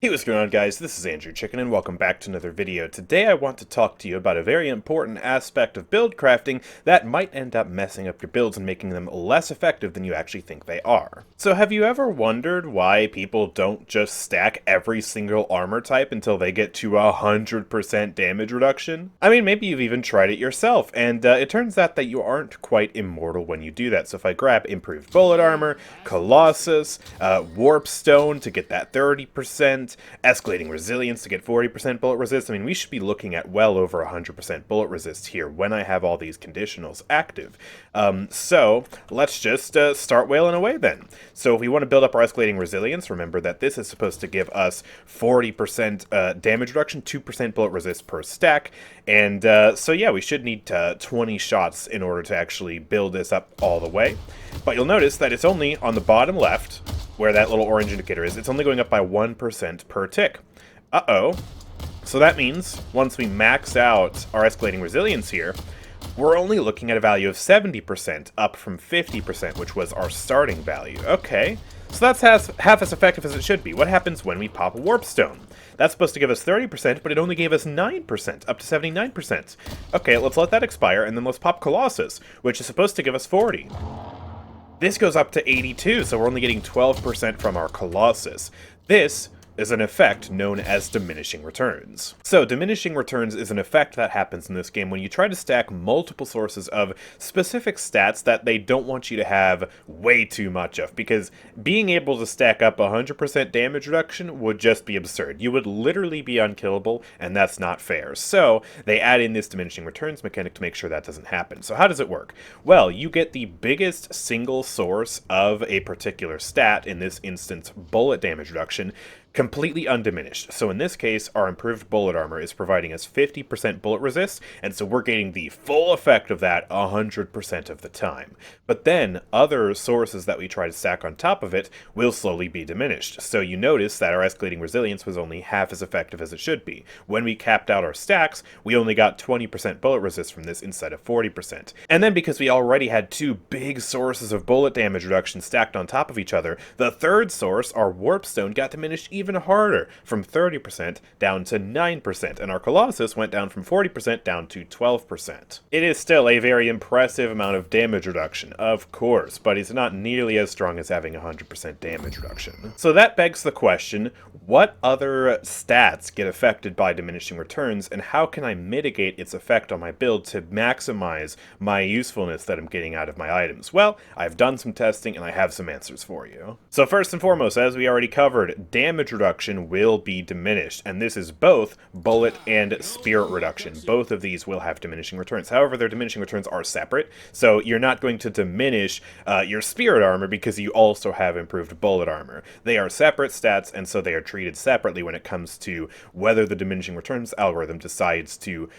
Hey, what's going on, guys? This is AndrewChicken, and welcome back to another video. Today I want to talk to you about a very important aspect of build crafting that might end up messing up your builds and making them less effective than you actually think they are. So have you ever wondered why people don't just stack every single armor type until they get to 100% damage reduction? I mean, maybe you've even tried it yourself, and it turns out that you aren't quite immortal when you do that. So if I grab Improved Bullet Armor, Colossus, Warp Stone to get that 30%, escalating resilience to get 40% bullet resist. I mean, we should be looking at well over 100% bullet resist here when I have all these conditionals active. So let's just start wailing away then. So if we want to build up our escalating resilience, remember that this is supposed to give us 40% damage reduction, 2% bullet resist per stack, and so yeah, we should need 20 shots in order to actually build this up all the way. But you'll notice that it's only on the bottom left, where that little orange indicator is, it's only going up by 1% per tick. Uh-oh. So that means, once we max out our escalating resilience here, we're only looking at a value of 70%, up from 50%, which was our starting value. Okay, so that's half as effective as it should be. What happens when we pop a Warp Stone? That's supposed to give us 30%, but it only gave us 9%, up to 79%. Okay, let's let that expire, and then let's pop Colossus, which is supposed to give us 40. This goes up to 82, so we're only getting 12% from our Colossus. This is an effect known as diminishing returns. So diminishing returns is an effect that happens in this game when you try to stack multiple sources of specific stats that they don't want you to have way too much of, because being able to stack up 100% damage reduction would just be absurd. You would literally be unkillable, and that's not fair. So they add in this diminishing returns mechanic to make sure that doesn't happen. So how does it work? Well, you get the biggest single source of a particular stat, in this instance bullet damage reduction, completely undiminished. So in this case, our improved bullet armor is providing us 50% bullet resist, and so we're getting the full effect of that 100% of the time. But then, other sources that we try to stack on top of it will slowly be diminished. So you notice that our escalating resilience was only half as effective as it should be. When we capped out our stacks, we only got 20% bullet resist from this instead of 40%. And then because we already had two big sources of bullet damage reduction stacked on top of each other, the third source, our Warp Stone, got diminished even harder, from 30% down to 9%, and our Colossus went down from 40% down to 12%. It is still a very impressive amount of damage reduction, of course, but it's not nearly as strong as having 100% damage reduction. So that begs the question, what other stats get affected by diminishing returns, and how can I mitigate its effect on my build to maximize my usefulness that I'm getting out of my items? Well, I've done some testing and I have some answers for you. So first and foremost, as we already covered, damage reduction will be diminished, and this is both bullet and spirit reduction. Both of these will have diminishing returns. However, their diminishing returns are separate, so you're not going to diminish your spirit armor because you also have improved bullet armor. They are separate stats, and so they are treated separately when it comes to whether the diminishing returns algorithm decides to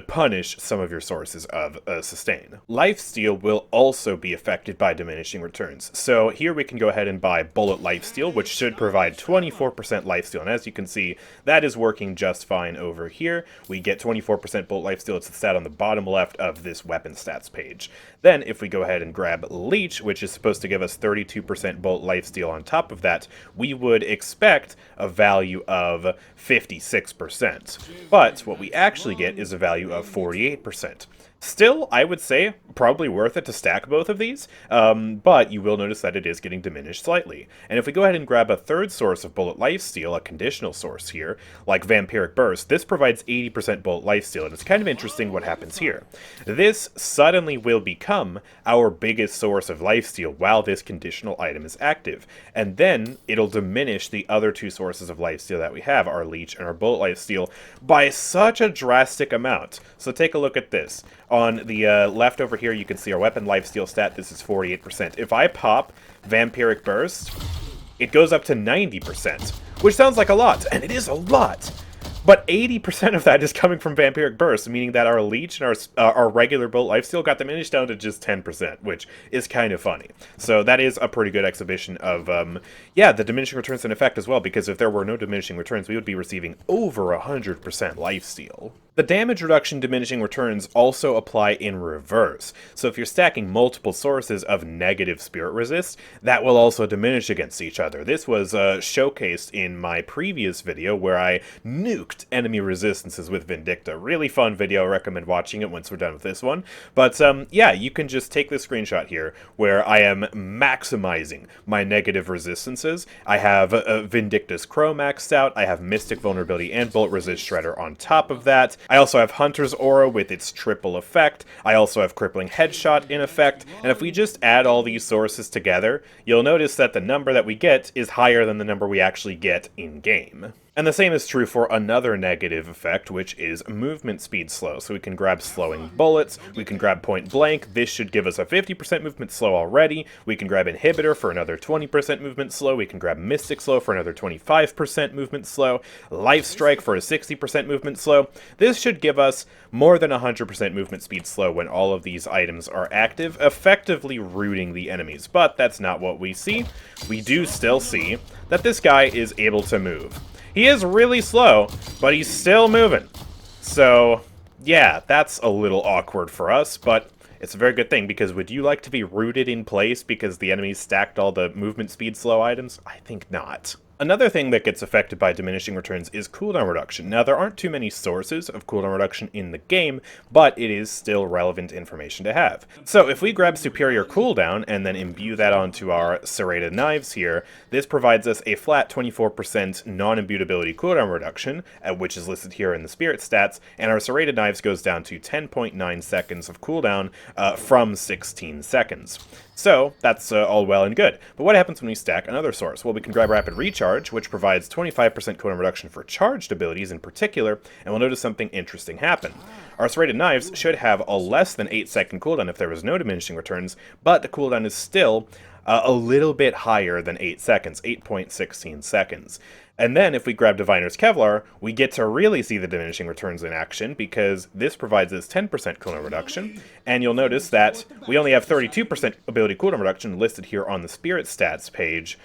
punish some of your sources of sustain. Lifesteal will also be affected by diminishing returns. So here we can go ahead and buy bullet lifesteal, which should provide 24% lifesteal, and as you can see, that is working just fine over here. We get 24% bullet lifesteal. It's the stat on the bottom left of this weapon stats page. Then if we go ahead and grab leech, which is supposed to give us 32% bullet lifesteal on top of that, we would expect a value of 56%. But what we actually get is a value of 48%. Still, I would say, probably worth it to stack both of these, but you will notice that it is getting diminished slightly. And if we go ahead and grab a third source of bullet lifesteal, a conditional source here, like Vampiric Burst, this provides 80% bullet lifesteal, and it's kind of interesting what happens here. This suddenly will become our biggest source of lifesteal while this conditional item is active, and then it'll diminish the other two sources of lifesteal that we have, our leech and our bullet lifesteal, by such a drastic amount. So take a look at this. On the left over here, you can see our weapon lifesteal stat. This is 48%. If I pop Vampiric Burst, it goes up to 90%, which sounds like a lot, and it is a lot. But 80% of that is coming from Vampiric Burst, meaning that our leech and our regular bullet lifesteal got diminished down to just 10%, which is kind of funny. So that is a pretty good exhibition of, yeah, the diminishing returns in effect as well, because if there were no diminishing returns, we would be receiving over 100% lifesteal. The damage reduction diminishing returns also apply in reverse, so if you're stacking multiple sources of negative spirit resist, that will also diminish against each other. This was showcased in my previous video where I nuked enemy resistances with Vindicta. Really fun video, I recommend watching it once we're done with this one. But yeah, you can just take this screenshot here where I am maximizing my negative resistances. I have Vindicta's Crow maxed out, I have Mystic Vulnerability and Bullet Resist Shredder on top of that. I also have Hunter's Aura with its triple effect. I also have Crippling Headshot in effect. And if we just add all these sources together, you'll notice that the number that we get is higher than the number we actually get in-game. And the same is true for another negative effect, which is movement speed slow. So we can grab slowing bullets, we can grab point blank, this should give us a 50% movement slow already, we can grab inhibitor for another 20% movement slow, we can grab mystic slow for another 25% movement slow, life strike for a 60% movement slow. This should give us more than 100% movement speed slow when all of these items are active, effectively rooting the enemies. But that's not what we see. We do still see that this guy is able to move. He is really slow, but he's still moving. So, yeah, that's a little awkward for us, but it's a very good thing, because would you like to be rooted in place because the enemies stacked all the movement speed slow items? I think not. Another thing that gets affected by diminishing returns is cooldown reduction. Now, there aren't too many sources of cooldown reduction in the game, but it is still relevant information to have. So if we grab superior cooldown and then imbue that onto our serrated knives here, this provides us a flat 24% non-imbued ability cooldown reduction, which is listed here in the spirit stats, and our serrated knives goes down to 10.9 seconds of cooldown from 16 seconds. So, that's all well and good. But what happens when we stack another source? Well, we can grab Rapid Recharge, which provides 25% cooldown reduction for charged abilities in particular, and we'll notice something interesting happen. Our serrated knives should have a less than 8-second cooldown if there was no diminishing returns, but the cooldown is still a little bit higher than 8 seconds, 8.16 seconds. And then if we grab Diviner's Kevlar, we get to really see the diminishing returns in action, because this provides us 10% cooldown reduction, and you'll notice that we only have 32% ability cooldown reduction listed here on the Spirit Stats page,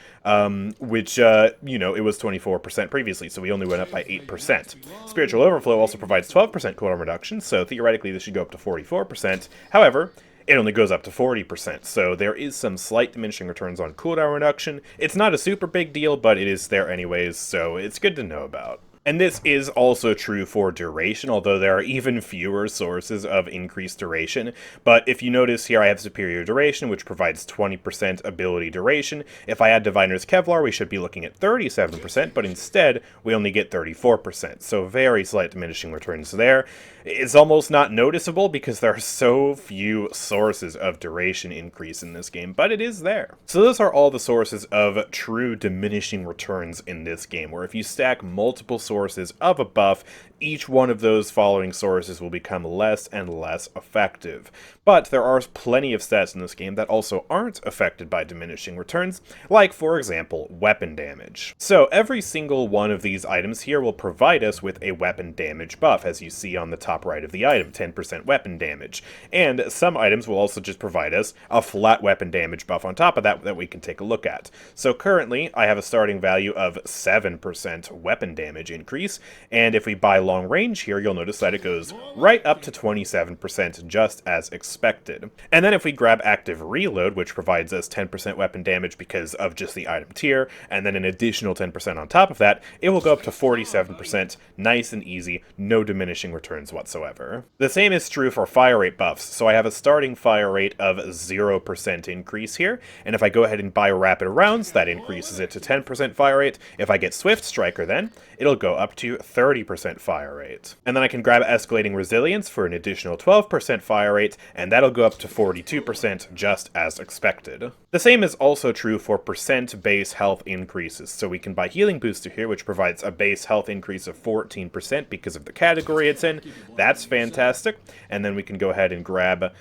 which, you know, it was 24% previously, so we only went up by 8%. Spiritual Overflow also provides 12% cooldown reduction, so theoretically this should go up to 44%. However, it only goes up to 40%, so there is some slight diminishing returns on cooldown reduction. It's not a super big deal, but it is there anyways, so it's good to know about. And this is also true for duration, although there are even fewer sources of increased duration. But if you notice here, I have superior duration, which provides 20% ability duration. If I add Diviner's Kevlar, we should be looking at 37%, but instead, we only get 34%. So very slight diminishing returns there. It's almost not noticeable because there are so few sources of duration increase in this game, but it is there. So those are all the sources of true diminishing returns in this game, where if you stack multiple sources of a buff, each one of those following sources will become less and less effective. But there are plenty of stats in this game that also aren't affected by diminishing returns, like, for example, weapon damage. So every single one of these items here will provide us with a weapon damage buff, as you see on the top right of the item, 10% weapon damage. And some items will also just provide us a flat weapon damage buff on top of that that we can take a look at. So currently, I have a starting value of 7% weapon damage increase, and if we buy long range here, you'll notice that it goes right up to 27%, just as expected. And then if we grab active reload, which provides us 10% weapon damage because of just the item tier, and then an additional 10% on top of that, it will go up to 47%, nice and easy, no diminishing returns whatsoever. The same is true for fire rate buffs, so I have a starting fire rate of 0% increase here, and if I go ahead and buy rapid rounds, that increases it to 10% fire rate. If I get Swift Striker then, it'll go up to 30% fire rate. And then I can grab Escalating Resilience for an additional 12% fire rate, and that'll go up to 42%, just as expected. The same is also true for percent base health increases, so we can buy Healing Booster here, which provides a base health increase of 14% because of the category it's in. That's fantastic. And then we can go ahead and grab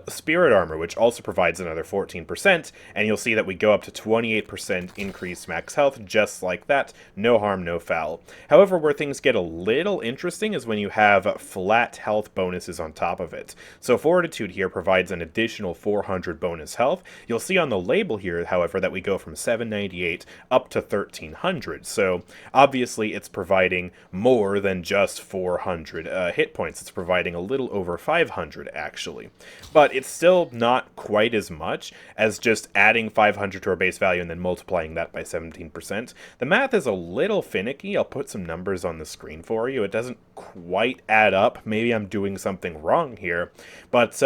Spirit Armor, which also provides another 14%, and you'll see that we go up to 28% increased max health, just like that. No harm, no foul. well. However, where things get a little interesting is when you have flat health bonuses on top of it. So Fortitude here provides an additional 400 bonus health. You'll see on the label here, however, that we go from 798 up to 1300. So obviously it's providing more than just 400 hit points. It's providing a little over 500 actually. But it's still not quite as much as just adding 500 to our base value and then multiplying that by 17%. The math is a little finicky. I'll put some numbers on the screen for you. It doesn't quite add up. Maybe I'm doing something wrong here. But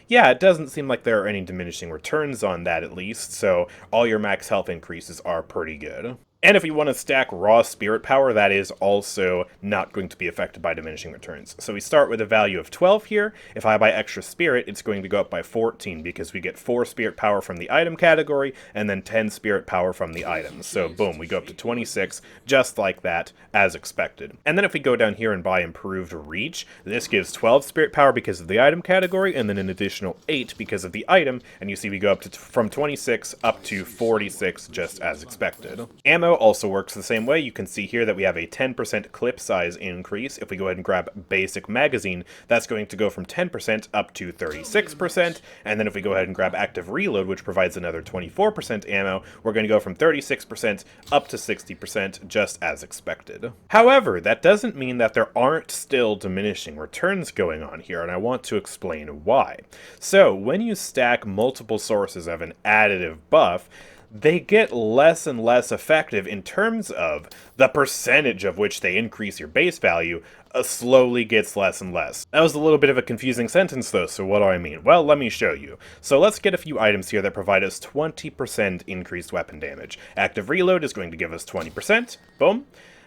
yeah, it doesn't seem like there are any diminishing returns on that at least, so all your max health increases are pretty good. And if you want to stack raw spirit power, that is also not going to be affected by diminishing returns. So we start with a value of 12 here. If I buy extra spirit, it's going to go up by 14 because we get 4 spirit power from the item category and then 10 spirit power from the items. So boom, we go up to 26 just like that, as expected. And then if we go down here and buy improved reach, this gives 12 spirit power because of the item category and then an additional 8 because of the item. And you see we go up to from 26 up to 46 just as expected. Ammo also works the same way. You can see here that we have a 10% clip size increase. If we go ahead and grab basic magazine, that's going to go from 10% up to 36%, and then if we go ahead and grab active reload, which provides another 24% ammo, we're going to go from 36% up to 60% just as expected. However, that doesn't mean that there aren't still diminishing returns going on here, and I want to explain why. So when you stack multiple sources of an additive buff, they get less and less effective in terms of the percentage of which they increase your base value slowly gets less and less. That was a little bit of a confusing sentence though, so what do I mean? Well, let me show you. So let's get a few items here that provide us 20% increased weapon damage. Active reload is going to give us 20%, boom.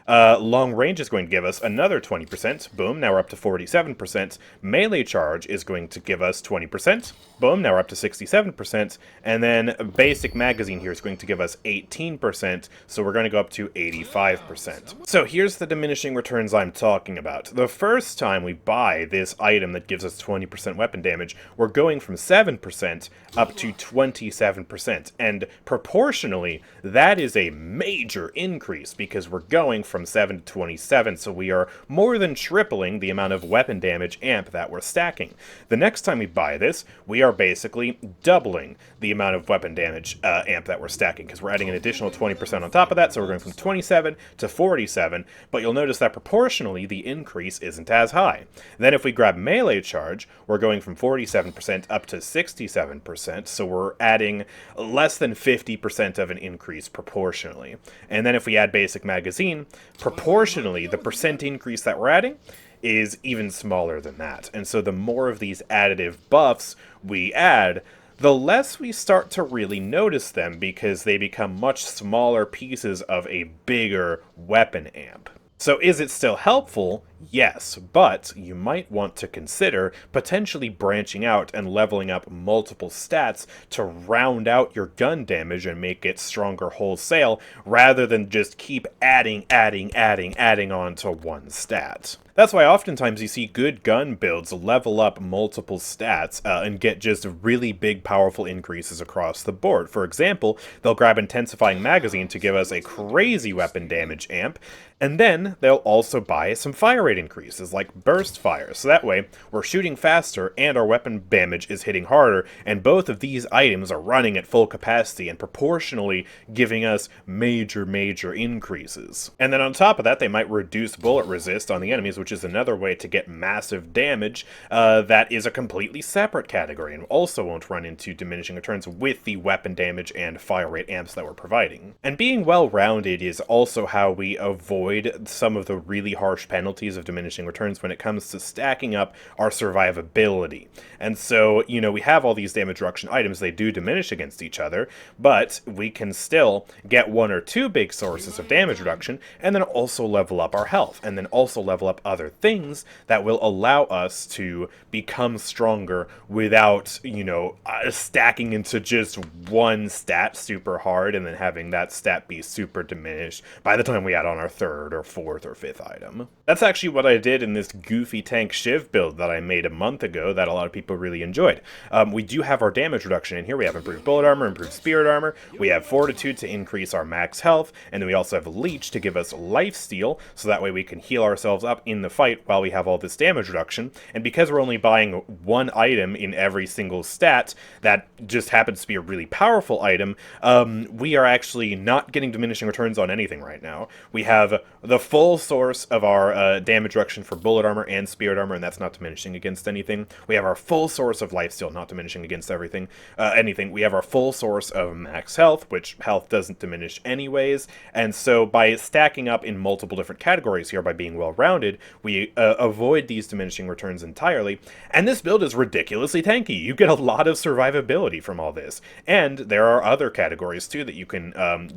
Long range is going to give us another 20%, boom, now we're up to 47%. Melee charge is going to give us 20%, boom, now we're up to 67%. And then basic magazine here is going to give us 18%, so we're going to go up to 85%. So here's the diminishing returns I'm talking about. The first time we buy this item that gives us 20% weapon damage, we're going from 7% up to 27%. And proportionally, that is a major increase because we're going from 7 to 27, so we are more than tripling the amount of weapon damage amp that we're stacking. The next time we buy this, we are basically doubling the amount of weapon damage amp that we're stacking, because we're adding an additional 20% on top of that, so we're going from 27 to 47, but you'll notice that proportionally the increase isn't as high. Then if we grab melee charge, we're going from 47% up to 67%, so we're adding less than 50% of an increase proportionally. And then if we add basic magazine, proportionally, the percent increase that we're adding is even smaller than that. And so the more of these additive buffs we add, the less we start to really notice them because they become much smaller pieces of a bigger weapon amp. So is it still helpful? Yes, but you might want to consider potentially branching out and leveling up multiple stats to round out your gun damage and make it stronger wholesale, rather than just keep adding on to one stat. That's why oftentimes you see good gun builds level up multiple stats and get just really big powerful increases across the board. For example, they'll grab Intensifying Magazine to give us a crazy weapon damage amp, and then they'll also buy some fire rate increases like burst fire, so that way we're shooting faster and our weapon damage is hitting harder, and both of these items are running at full capacity and proportionally giving us major increases. And then on top of that, they might reduce bullet resist on the enemies, which is another way to get massive damage that is a completely separate category and also won't run into diminishing returns with the weapon damage and fire rate amps that we're providing. And being well-rounded is also how we avoid some of the really harsh penalties of diminishing returns when it comes to stacking up our survivability. And so, you know, we have all these damage reduction items, they do diminish against each other, but we can still get one or two big sources of damage reduction and then also level up our health and then also level up other things that will allow us to become stronger without, you know, stacking into just one stat super hard and then having that stat be super diminished by the time we add on our third or fourth or fifth item. That's actually what I did in this goofy tank shiv build that I made a month ago that a lot of people really enjoyed. We do have our damage reduction in here. We have improved bullet armor, improved spirit armor, we have fortitude to increase our max health, and then we also have leech to give us lifesteal, so that way we can heal ourselves up in the fight while we have all this damage reduction. And because we're only buying one item in every single stat that just happens to be a really powerful item, we are actually not getting diminishing returns on anything right now. We have the full source of our damage reduction for bullet armor and spirit armor, and that's not diminishing against anything. We have our full source of lifesteal, not diminishing against anything. We have our full source of max health, which health doesn't diminish anyways, and so by stacking up in multiple different categories here, by being well-rounded, we avoid these diminishing returns entirely, and this build is ridiculously tanky. You get a lot of survivability from all this, and there are other categories too that you can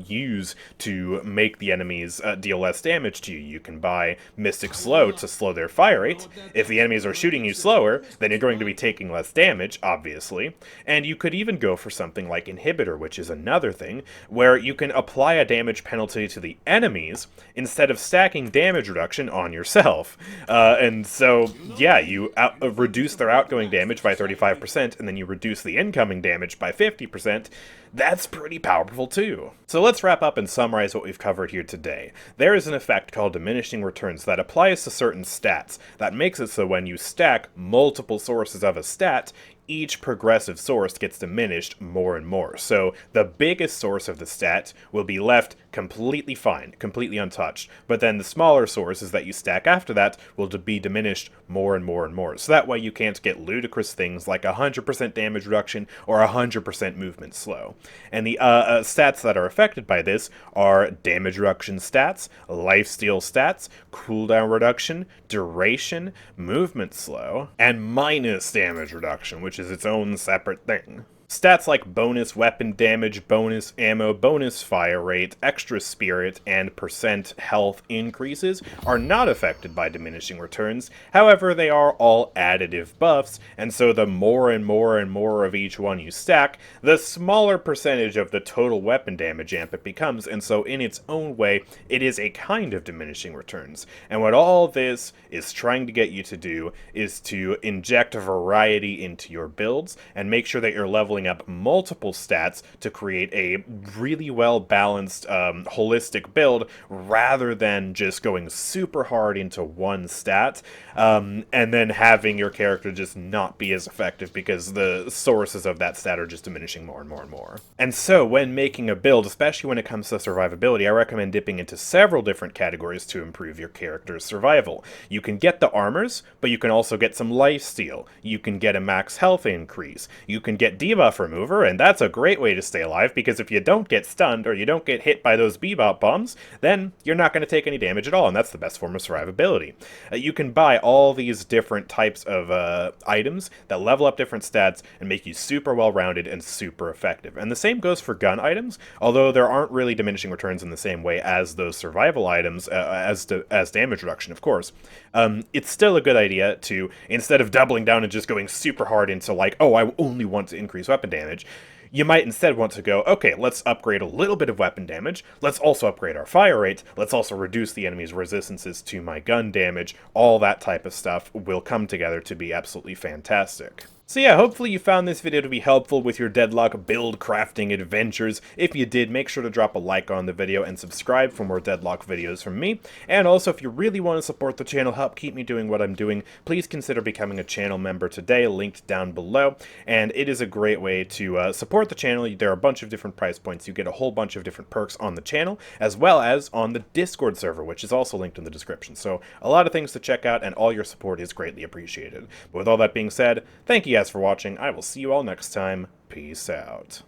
use to make the enemies deal less damage to you. You can buy Mystic Slow to slow their fire rate. If the enemies are shooting you slower, then you're going to be taking less damage, obviously, and you could even go for something like Inhibitor, which is another thing, where you can apply a damage penalty to the enemies instead of stacking damage reduction on yourself. And so, yeah, you reduce their outgoing damage by 35%, and then you reduce the incoming damage by 50%. That's pretty powerful too. So let's wrap up and summarize what we've covered here today. There is an effect called diminishing returns that applies to certain stats that makes it so when you stack multiple sources of a stat, each progressive source gets diminished more and more. So the biggest source of the stat will be left completely fine, completely untouched, but then the smaller sources that you stack after that will be diminished more and more and more. So that way you can't get ludicrous things like 100% damage reduction or 100% movement slow. And the stats that are affected by this are damage reduction stats, lifesteal stats, cooldown reduction, duration, movement slow, and minus damage reduction, which is its own separate thing. Stats like bonus weapon damage, bonus ammo, bonus fire rate, extra spirit, and percent health increases are not affected by diminishing returns. However, they are all additive buffs, and so the more and more and more of each one you stack, the smaller percentage of the total weapon damage amp it becomes, and so in its own way, it is a kind of diminishing returns. And what all this is trying to get you to do is to inject variety into your builds and make sure that you're leveling up multiple stats to create a really well-balanced, holistic build, rather than just going super hard into one stat, and then having your character just not be as effective because the sources of that stat are just diminishing more and more and more. And so, when making a build, especially when it comes to survivability, I recommend dipping into several different categories to improve your character's survival. You can get the armors, but you can also get some lifesteal. You can get a max health increase. You can get debuff remover, and that's a great way to stay alive, because if you don't get stunned or you don't get hit by those bebop bombs, then you're not going to take any damage at all, and that's the best form of survivability. You can buy all these different types of items that level up different stats and make you super well-rounded and super effective. And the same goes for gun items, although there aren't really diminishing returns in the same way as those survival items, as damage reduction, of course. It's still a good idea to, instead of doubling down and just going super hard into like, oh, I only want to increase weapon damage, you might instead want to go, okay, let's upgrade a little bit of weapon damage, let's also upgrade our fire rate, let's also reduce the enemy's resistances to my gun damage. All that type of stuff will come together to be absolutely fantastic. So yeah, hopefully you found this video to be helpful with your Deadlock build crafting adventures. If you did, make sure to drop a like on the video and subscribe for more Deadlock videos from me. And also, if you really want to support the channel, help keep me doing what I'm doing, please consider becoming a channel member today, linked down below. And it is a great way to support the channel. There are a bunch of different price points. You get a whole bunch of different perks on the channel, as well as on the Discord server, which is also linked in the description. So a lot of things to check out, and all your support is greatly appreciated. But with all that being said, thank you guys for watching. I will see you all next time. Peace out.